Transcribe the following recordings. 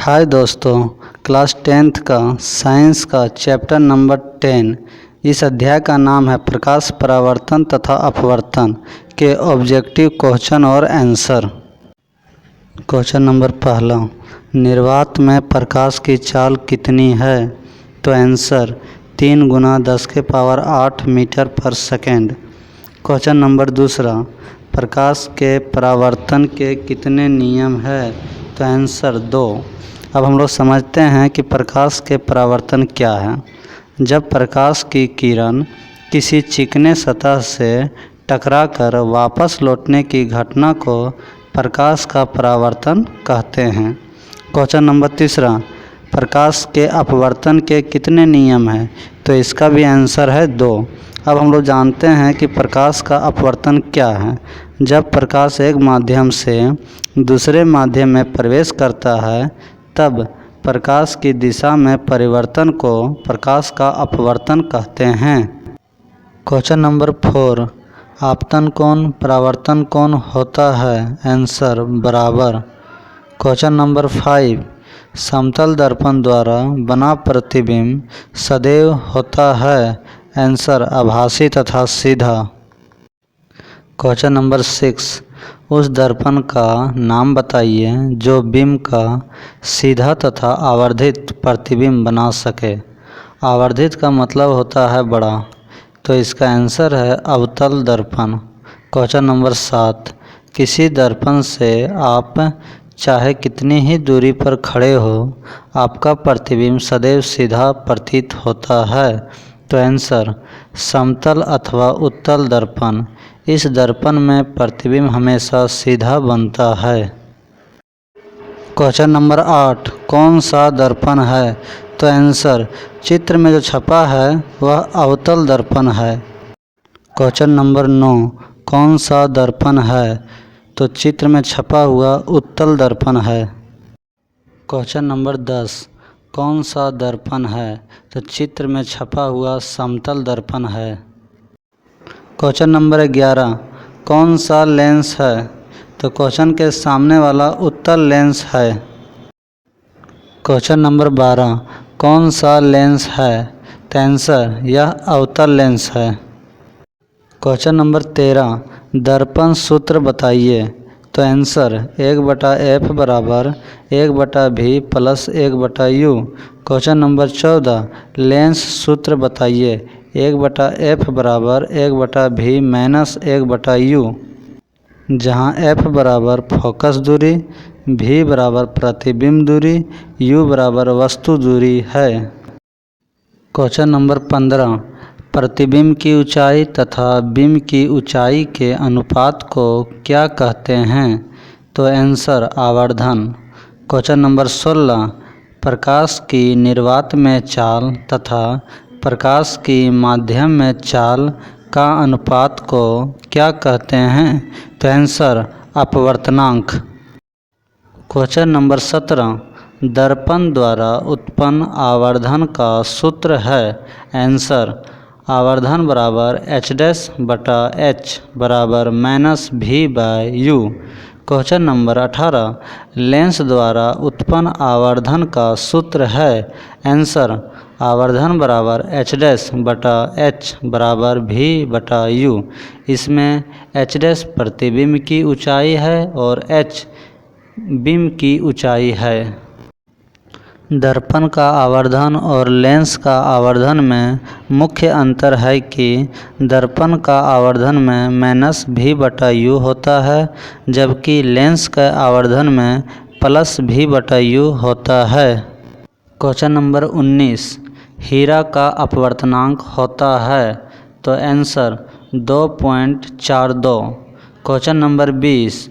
हाय दोस्तों, class 10th का science का चैप्टर नंबर 10। इस अध्याय का नाम है प्रकाश परावर्तन तथा अपवर्तन के ऑब्जेक्टिव क्वेश्चन और आंसर। क्वेश्चन नंबर पहला, निर्वात में प्रकाश की चाल कितनी है? तो आंसर 3 × 10⁸ मीटर पर सेकेंड। क्वेश्चन नंबर दूसरा, प्रकाश के परावर्तन के कितने नियम है? तो आंसर 2। अब हम लोग समझते हैं कि प्रकाश के परावर्तन क्या है। जब प्रकाश की किरण किसी चिकने सतह से टकराकर वापस लौटने की घटना को प्रकाश का परावर्तन कहते हैं। क्वेश्चन नंबर तीसरा, प्रकाश के अपवर्तन के कितने नियम हैं? तो इसका भी आंसर है 2। अब हम लोग जानते हैं कि प्रकाश का अपवर्तन क्या है। जब प्रकाश एक माध्यम से दूसरे माध्यम में प्रवेश करता है तब प्रकाश की दिशा में परिवर्तन को प्रकाश का अपवर्तन कहते हैं। क्वेश्चन नंबर 4, आपतन कोण परावर्तन कोण होता है? आंसर बराबर। क्वेश्चन नंबर 5, समतल दर्पण द्वारा बना प्रतिबिंब सदैव होता है? आंसर आभासी तथा सीधा। क्वेश्चन नंबर 6, उस दर्पण का नाम बताइए जो बिंब का सीधा तथा आवर्धित प्रतिबिंब बना सके। आवर्धित का मतलब होता है बड़ा, तो इसका आंसर है अवतल दर्पण। क्वेश्चन नंबर 7, किसी दर्पण से आप चाहे कितनी ही दूरी पर खड़े हो आपका प्रतिबिंब सदैव सीधा प्रतीत होता है। तो आंसर समतल अथवा उत्तल दर्पण। इस दर्पण में प्रतिबिंब हमेशा सीधा बनता है। क्वेश्चन नंबर 8, कौन सा दर्पण है? तो आंसर चित्र में जो छपा है वह अवतल दर्पण है। क्वेश्चन नंबर 9, कौन सा दर्पण है? तो चित्र में छपा हुआ उत्तल दर्पण है। क्वेश्चन नंबर 10, कौन सा दर्पण है? तो चित्र में छपा हुआ समतल दर्पण है। क्वेश्चन नंबर 11, कौन सा लेंस है? तो क्वेश्चन के सामने वाला उत्तल लेंस है। क्वेश्चन नंबर 12, कौन सा लेंस है? तो आंसर यह अवतल लेंस है। क्वेश्चन नंबर 13, दर्पण सूत्र बताइए। तो आंसर 1/f बराबर 1/v plus 1/u। Question number 14, lens सूत्र बताइए। 1/f बराबर 1/v माइनस 1/u, जहाँ f बराबर फोकस दूरी, v बराबर प्रतिबिंब दूरी, u बराबर वस्तु दूरी है। क्वेश्चन नंबर 15, प्रतिबिंब की ऊंचाई तथा बिंब की ऊंचाई के अनुपात को क्या कहते हैं? तो आंसर आवर्धन। क्वेश्चन नंबर 16, प्रकाश की निर्वात में चाल तथा प्रकाश की माध्यम में चाल का अनुपात को क्या कहते हैं? तो आंसर अपवर्तनांक। क्वेश्चन नंबर 17, दर्पण द्वारा उत्पन्न आवर्धन का सूत्र है। आंसर आवर्धन बराबर h' बराबर -v/u। क्वेश्चन नंबर 18, लेंस द्वारा उत्पन्न आवर्धन का सूत्र है। आंसर आवर्धन बराबर h' बराबर v/u। इसमें h' प्रतिबिंब की ऊंचाई है और h बिंब की ऊंचाई है। दर्पण का आवर्धन और लेंस का आवर्धन में मुख्य अंतर है कि दर्पण का आवर्धन में -v/u होता है जबकि लेंस के आवर्धन में +v/u होता है। क्वेश्चन नंबर 19, हीरा का अपवर्तनांक होता है। तो आंसर 2.42। क्वेश्चन नंबर 20,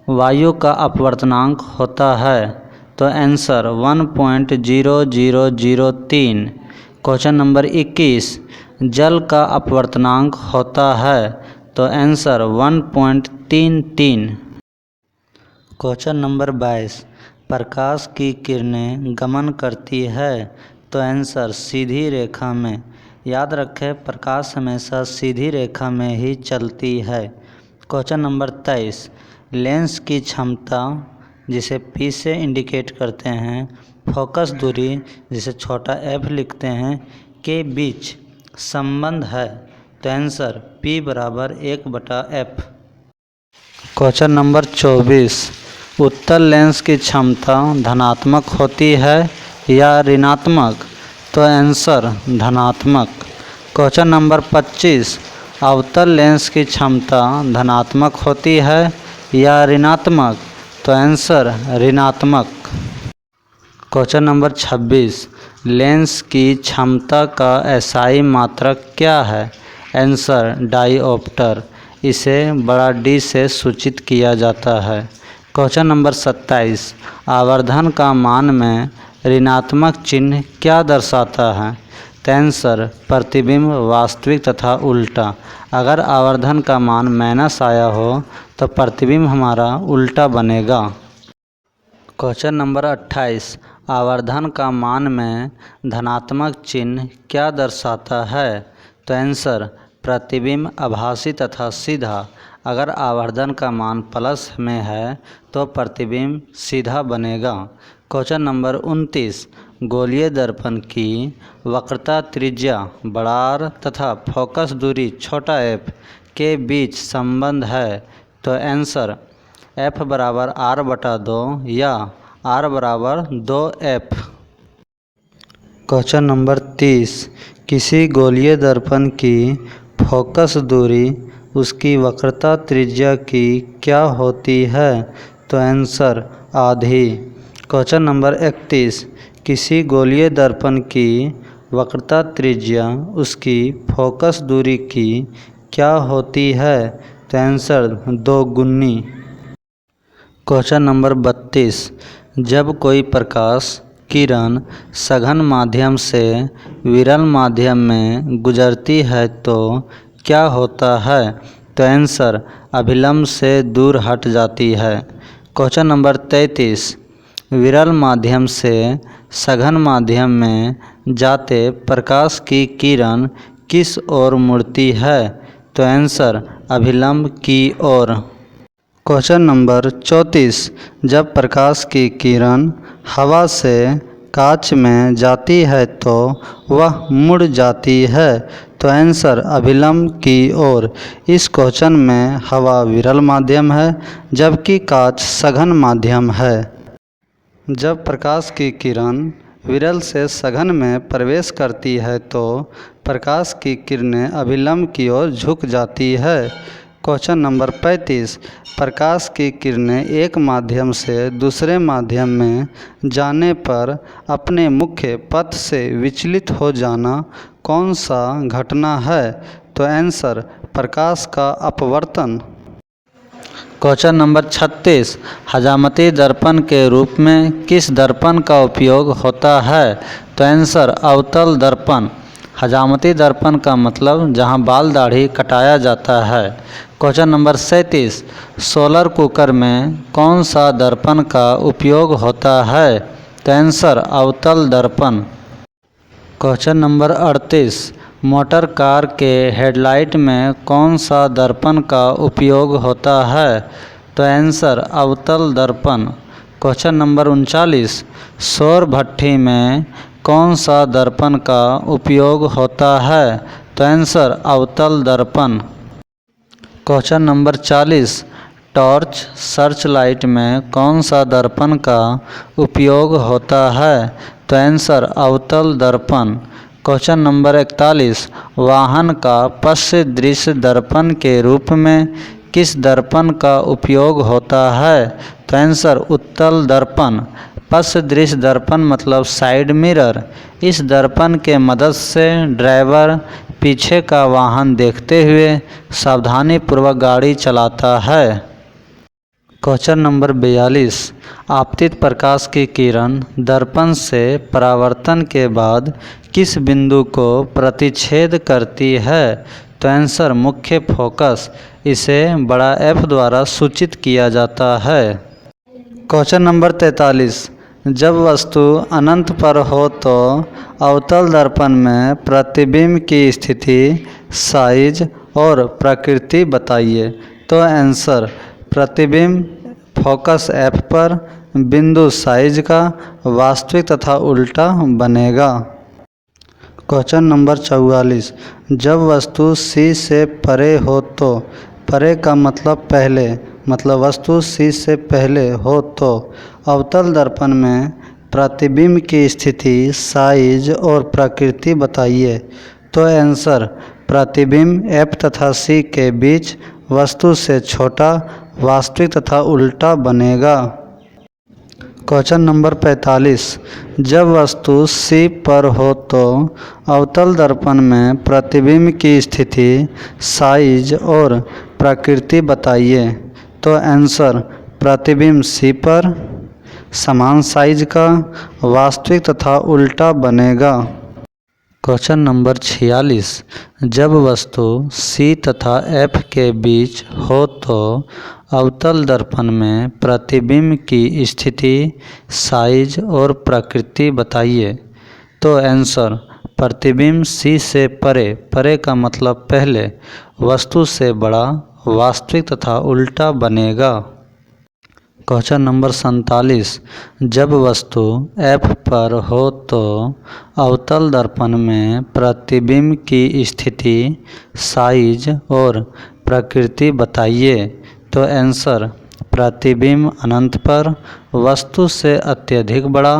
वायु का अपवर्तनांक होता है। तो आंसर 1.0003। क्वेश्चन नंबर 21, जल का अपवर्तनांक होता है। तो आंसर 1.33। क्वेश्चन नंबर 22, प्रकाश की किरणें गमन करती है। तो आंसर सीधी रेखा में। याद रखें, प्रकाश हमेशा सीधी रेखा में ही चलती है। क्वेश्चन नंबर 23, लेंस की क्षमता जिसे P से इंडिकेट करते हैं, फोकस दूरी जिसे छोटा f लिखते हैं, के बीच संबंध है। तो आंसर P बराबर 1/f। क्वेश्चन नंबर 24, उत्तल लेंस की क्षमता धनात्मक होती है या ऋणात्मक? तो आंसर धनात्मक। क्वेश्चन नंबर 25, अवतल लेंस की क्षमता धनात्मक होती है या ऋणात्मक? तो आंसर ऋणात्मक। क्वेश्चन नंबर 26, लेंस की क्षमता का एसआई मात्रक क्या है? आंसर डाईऑप्टर। इसे बड़ा डी से सूचित किया जाता है। क्वेश्चन नंबर 27, आवर्धन का मान में ऋणात्मक चिन्ह क्या दर्शाता है? तो आंसर प्रतिबिंब वास्तविक तथा उल्टा। अगर आवर्धन का मान माइनस आया हो तो प्रतिबिंब हमारा उल्टा बनेगा। क्वेश्चन नंबर 28, आवर्धन का मान में धनात्मक चिन्ह क्या दर्शाता है? तो आंसर प्रतिबिंब आभासी तथा सीधा। अगर आवर्धन का मान प्लस में है तो प्रतिबिंब सीधा बनेगा। क्वेश्चन नंबर 29, गोलीय दर्पण की वक्रता त्रिज्या बड़ा R तथा फोकस दूरी छोटा f के बीच संबंध है। तो आंसर f बराबर R/2 या R बराबर 2f। क्वेश्चन नंबर 30, किसी गोलीय दर्पण की फोकस दूरी उसकी वक्रता त्रिज्या की क्या होती है? तो आंसर आधी। क्वेश्चन नंबर 31, किसी गोलीय दर्पण की वक्रता त्रिज्या उसकी फोकस दूरी की क्या होती है? तो आंसर 2 गुनी। क्वेश्चन नंबर 32, जब कोई प्रकाश किरण सघन माध्यम से विरल माध्यम में गुजरती है तो क्या होता है? तो आंसर अभिलंब से दूर हट जाती है। क्वेश्चन नंबर 33, विरल माध्यम से सघन माध्यम में जाते प्रकाश की किरण किस ओर मुड़ती है? तो आंसर अभिलंब की ओर। क्वेश्चन नंबर 34, जब प्रकाश की किरण हवा से कांच में जाती है तो वह मुड़ जाती है। तो आंसर अभिलंब की ओर। इस क्वेश्चन में हवा विरल माध्यम है जबकि कांच सघन माध्यम है। जब प्रकाश की किरण विरल से सघन में प्रवेश करती है तो प्रकाश की किरणें अभिलंब की ओर झुक जाती है। क्वेश्चन नंबर 35, प्रकाश की किरणें एक माध्यम से दूसरे माध्यम में जाने पर अपने मुख्य पथ से विचलित हो जाना कौन सा घटना है? तो आंसर प्रकाश का अपवर्तन। क्वेश्चन नंबर 36, हजामती दर्पण के रूप में किस दर्पण का उपयोग होता है? तो आंसर अवतल दर्पण। हजामती दर्पण का मतलब जहां बाल दाढ़ी कटाया जाता है। क्वेश्चन नंबर 37, सोलर कुकर में कौन सा दर्पण का उपयोग होता है? तो आंसर अवतल दर्पण। क्वेश्चन नंबर 38, मोटर कार के हेडलाइट में कौन सा दर्पण का उपयोग होता है? तो आंसर अवतल दर्पण। क्वेश्चन नंबर 39, सौर भट्ठी में कौन सा दर्पण का उपयोग होता है? तो आंसर अवतल दर्पण। Question number 40, torch search light में कौन सा दर्पण का उपयोग होता है? तो आंसर अवतल दर्पण। क्वेश्चन नंबर 41, वाहन का पश्च दृश्य दर्पण के रूप में किस दर्पण का उपयोग होता है? तो आंसर उत्तल दर्पण। पश्च दृश्य दर्पण मतलब साइड मिरर। इस दर्पण के मदद से ड्राइवर पीछे का वाहन देखते हुए सावधानीपूर्वक गाड़ी चलाता है। क्वेश्चन नंबर 42, आपतित प्रकाश की किरण दर्पण से परावर्तन के बाद किस बिंदु को प्रतिच्छेद करती है? तो आंसर मुख्य फोकस। इसे बड़ा F द्वारा सूचित किया जाता है। क्वेश्चन नंबर 43, जब वस्तु अनंत पर हो तो अवतल दर्पण में प्रतिबिंब की स्थिति, साइज और प्रकृति बताइए। तो आंसर प्रतिबिंब फोकस F पर बिंदु साइज का वास्तविक तथा उल्टा बनेगा। क्वेश्चन नंबर 44, जब वस्तु C से परे हो तो, परे का मतलब पहले, मतलब वस्तु C से पहले हो तो अवतल दर्पण में प्रतिबिंब की स्थिति, साइज और प्रकृति बताइए। तो आंसर प्रतिबिंब F तथा C के बीच वस्तु से छोटा, वास्तविक तथा उल्टा बनेगा। क्वेश्चन नंबर 45, जब वस्तु C पर हो तो अवतल दर्पण में प्रतिबिंब की स्थिति, साइज और प्रकृति बताइए। तो आंसर प्रतिबिंब C पर समान साइज का, वास्तविक तथा उल्टा बनेगा। क्वेश्चन नंबर 46, जब वस्तु C तथा F के बीच हो तो अवतल दर्पण में प्रतिबिंब की स्थिति, साइज और प्रकृति बताइए। तो आंसर प्रतिबिंब C से परे, परे का मतलब पहले, वस्तु से बड़ा, वास्तविक तथा उल्टा बनेगा। क्वेश्चन नंबर 47, जब वस्तु F पर हो तो अवतल दर्पण में प्रतिबिंब की स्थिति, साइज और प्रकृति बताइए। तो आंसर प्रतिबिंब अनंत पर, वस्तु से अत्यधिक बड़ा,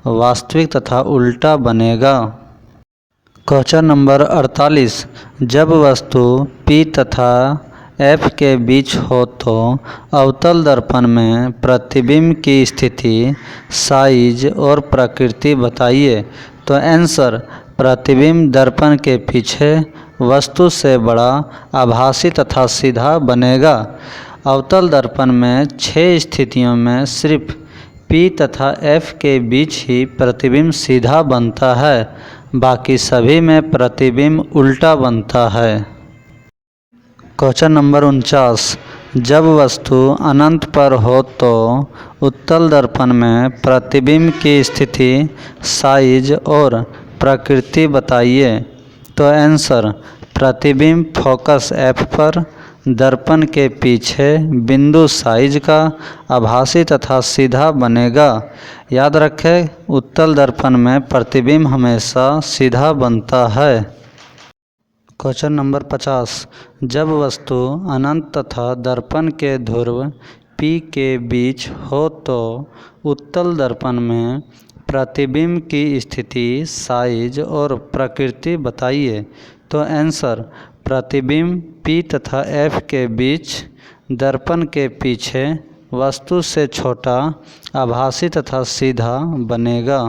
वास्तविक तथा उल्टा बनेगा। क्वेश्चन नंबर 48, जब वस्तु P तथा F के बीच हो तो अवतल दर्पण में प्रतिबिंब की स्थिति, साइज और प्रकृति बताइए। तो आंसर प्रतिबिंब दर्पण के पीछे, वस्तु से बड़ा, आभासी तथा सीधा बनेगा। अवतल दर्पण में 6 स्थितियों में सिर्फ P तथा F के बीच ही प्रतिबिंब सीधा बनता है, बाकी सभी में प्रतिबिंब उल्टा बनता है। क्वेश्चन नंबर 49, जब वस्तु अनंत पर हो तो उत्तल दर्पण में प्रतिबिंब की स्थिति, साइज और प्रकृति बताइए। तो आंसर प्रतिबिंब फोकस F पर, दर्पण के पीछे बिंदु साइज का, आभासी तथा सीधा बनेगा। याद रखें, उत्तल दर्पण में प्रतिबिंब हमेशा सीधा बनता है। क्वेश्चन नंबर 50, जब वस्तु अनंत तथा दर्पण के ध्रुव P के बीच हो तो उत्तल दर्पण में प्रतिबिंब की स्थिति, साइज और प्रकृति बताइए। तो आंसर प्रतिबिंब P तथा F के बीच, दर्पण के पीछे, वस्तु से छोटा, आभासी तथा सीधा बनेगा।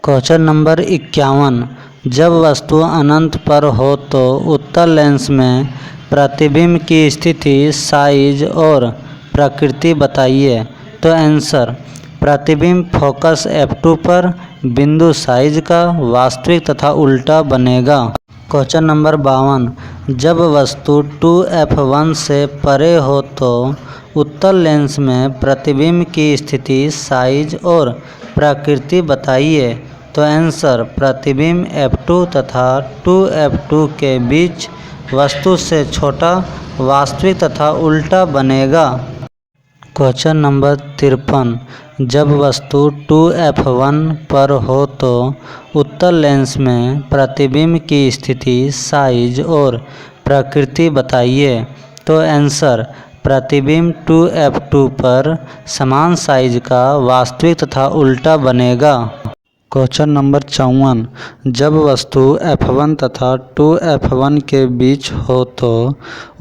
क्वेश्चन नंबर 51, जब वस्तु अनंत पर हो तो उत्तल लेंस में प्रतिबिंब की स्थिति, साइज और प्रकृति बताइए। तो आंसर प्रतिबिंब फोकस F2 पर, बिंदु साइज का, वास्तविक तथा उल्टा बनेगा। क्वेश्चन नंबर 52, जब वस्तु 2F1 से परे हो तो उत्तल लेंस में प्रतिबिंब की स्थिति, साइज और प्रकृति बताइए। तो आंसर प्रतिबिंब F2 तथा 2F2 के बीच, वस्तु से छोटा, वास्तविक तथा उल्टा बनेगा। क्वेश्चन नंबर 53, जब वस्तु 2F1 पर हो तो उत्तल लेंस में प्रतिबिंब की स्थिति, साइज और प्रकृति बताइए। तो आंसर प्रतिबिंब 2F2 पर समान साइज का, वास्तविक तथा उल्टा बनेगा। क्वेश्चन नंबर 54, जब वस्तु F1 तथा 2F1 के बीच हो तो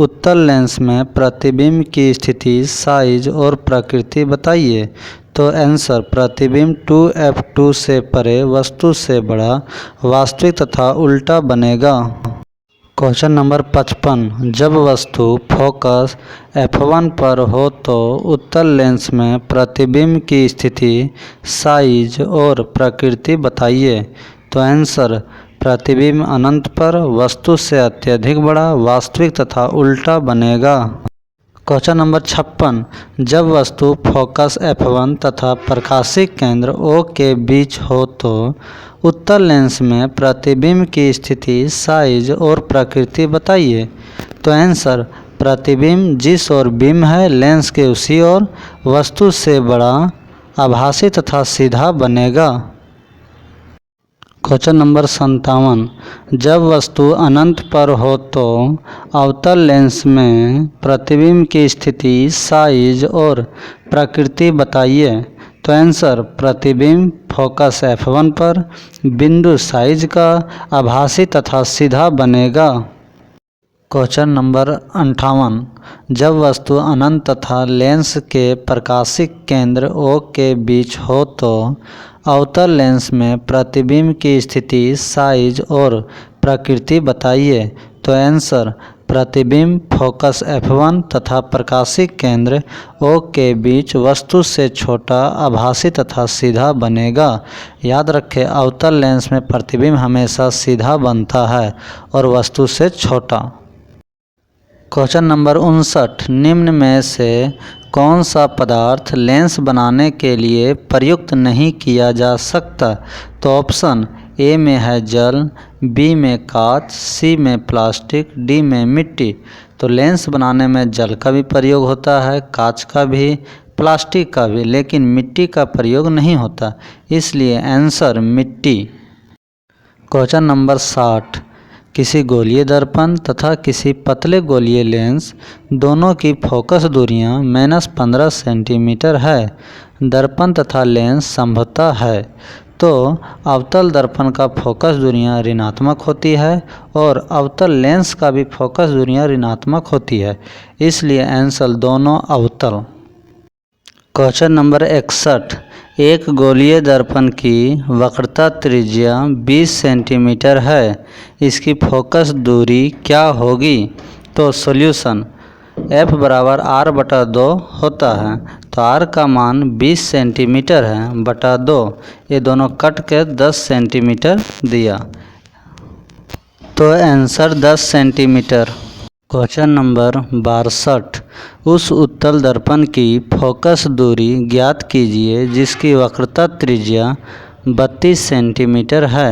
उत्तल लेंस में प्रतिबिंब की स्थिति, साइज और प्रकृति बताइए। तो आंसर प्रतिबिंब 2F2 से परे, वस्तु से बड़ा, वास्तविक तथा उल्टा बनेगा। क्वेश्चन नंबर 55, जब वस्तु फोकस F1 पर हो तो उत्तल लेंस में प्रतिबिंब की स्थिति, साइज और प्रकृति बताइए। तो आंसर प्रतिबिंब अनंत पर, वस्तु से अत्यधिक बड़ा, वास्तविक तथा उल्टा बनेगा। क्वेश्चन नंबर 56, जब वस्तु फोकस F1 तथा प्रकाशिक केंद्र O के बीच हो तो उत्तल लेंस में प्रतिबिंब की स्थिति, साइज और प्रकृति बताइए। तो आंसर प्रतिबिंब जिस ओर बिंब है लेंस के उसी ओर वस्तु से बड़ा, आभासी तथा सीधा बनेगा। क्वेश्चन नंबर 57, जब वस्तु अनंत पर हो तो अवतल लेंस में प्रतिबिंब की स्थिति, साइज और प्रकृति बताइए। तो आंसर प्रतिबिंब फोकस F1 पर बिंदु साइज का आभासी तथा सीधा बनेगा। क्वेश्चन नंबर 58, जब वस्तु अनंत तथा लेंस के प्रकाशिक केंद्र O के बीच हो तो अवतल लेंस में प्रतिबिंब की स्थिति, साइज और प्रकृति बताइए। तो आंसर प्रतिबिंब फोकस F1 तथा प्रकाशिक केंद्र O के बीच वस्तु से छोटा, आभासी तथा सीधा बनेगा। याद रखें, अवतल लेंस में प्रतिबिंब हमेशा सीधा बनता है और वस्तु से छोटा। क्वेश्चन नंबर 59, निम्न में से कौन सा पदार्थ लेंस बनाने के लिए प्रयुक्त नहीं किया जा सकता। तो ऑप्शन ए में है जल, बी में कांच, सी में प्लास्टिक, डी में मिट्टी। तो लेंस बनाने में जल का भी प्रयोग होता है, कांच का भी, प्लास्टिक का भी, लेकिन मिट्टी का प्रयोग नहीं होता, इसलिए आंसर मिट्टी। क्वेश्चन नंबर 60, किसी गोलीय दर्पण तथा किसी पतले गोलीय लेंस दोनों की फोकस दूरियां -15 सेंटीमीटर है। दर्पण तथा लेंस समभुता है तो अवतल दर्पण का फोकस दूरियां ऋणात्मक होती है और अवतल लेंस का भी फोकस दूरियां ऋणात्मक होती है, इसलिए आंसर दोनों अवतल। क्वेश्चन नंबर 61, एक गोलीय दर्पण की वक्रता त्रिज्या 20 सेंटीमीटर है, इसकी फोकस दूरी क्या होगी। तो सॉल्यूशन F बराबर R/2 होता है, तो R का मान 20 सेंटीमीटर है बटा 2, ये दोनों कट के 10 सेंटीमीटर दिया, तो आंसर 10 सेंटीमीटर। क्वेश्चन नंबर 62, उस उत्तल दर्पण की फोकस दूरी ज्ञात कीजिए जिसकी वक्रता त्रिज्या 32 सेंटीमीटर है।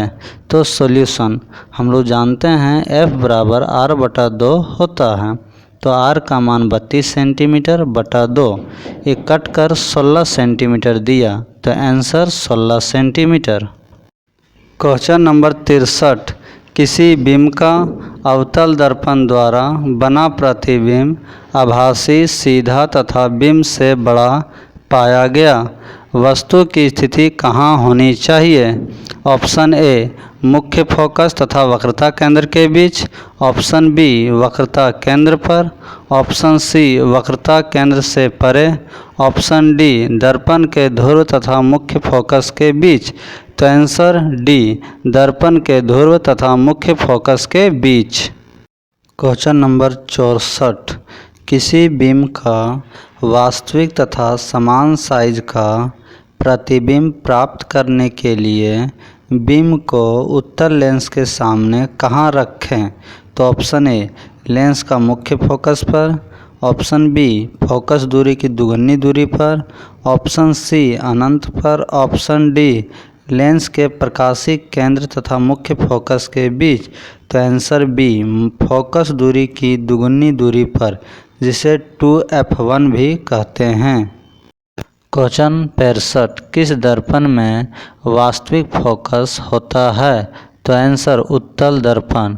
तो सॉल्यूशन हम लोग जानते हैं F बराबर R/2 होता है, तो R का मान 32 सेंटीमीटर बटा 2, ये कट कर 16 सेंटीमीटर दिया, तो आंसर 16 सेंटीमीटर। क्वेश्चन नंबर 63, किसी बिंब का अवतल दर्पण द्वारा बना प्रतिबिंब आभासी, सीधा तथा बिंब से बड़ा पाया गया, वस्तु की स्थिति कहाँ होनी चाहिए। ऑप्शन ए मुख्य फोकस तथा वक्रता केंद्र के बीच, ऑप्शन बी वक्रता केंद्र पर, ऑप्शन सी वक्रता केंद्र से परे, ऑप्शन डी दर्पण के ध्रुव तथा मुख्य फोकस के बीच। तो आंसर डी दर्पण के ध्रुव तथा मुख्य फोकस के बीच। क्वेश्चन नंबर 64, किसी बिंब का वास्तविक तथा समान साइज का प्रतिबिंब प्राप्त करने के लिए बिंब को उत्तल लेंस के सामने कहाँ रखें। तो ऑप्शन ए लेंस का मुख्य फोकस पर, ऑप्शन बी फोकस दूरी की दुगुनी दूरी पर, ऑप्शन सी अनंत पर, ऑप्शन डी लेंस के प्रकाशिक केंद्र तथा मुख्य फोकस के बीच। तो आंसर बी फोकस दूरी की दुगुनी दूरी पर, जिसे 2f1 भी कहते हैं। क्वेश्चन 65, किस दर्पण में वास्तविक फोकस होता है। तो आंसर उत्तल दर्पण।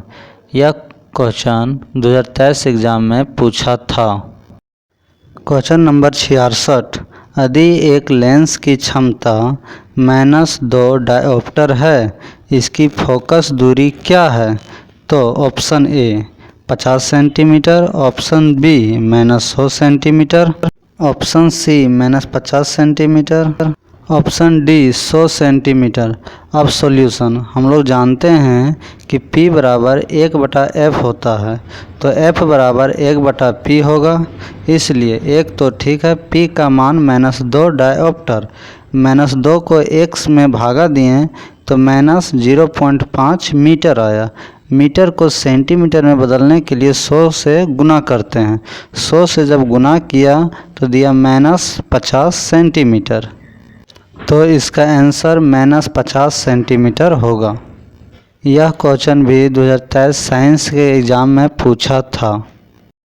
यह क्वेश्चन 2023 एग्जाम में पूछा था। क्वेश्चन नंबर 66, यदि एक लेंस की क्षमता -2 डायोप्टर है, इसकी फोकस दूरी क्या है। तो option A 50 centimetre, option B -100 centimetre, option C -50 centimetre, option D 100 centimetre. अब सॉल्यूशन हम लोग जानते हैं कि P बराबर 1/F होता है, तो F बराबर 1/P होगा, इसलिए एक तो ठीक है, P का मान -2 डायोप्टर, -2 को x में भागा दिए तो -0.5 मीटर आया। मीटर को सेंटीमीटर में बदलने के लिए 100 से गुना करते हैं, 100 से जब गुना किया तो दिया -50 सेंटीमीटर, तो इसका आंसर -50 सेंटीमीटर होगा। यह क्वेश्चन भी 2023 साइंस के एग्ज़ाम में पूछा था।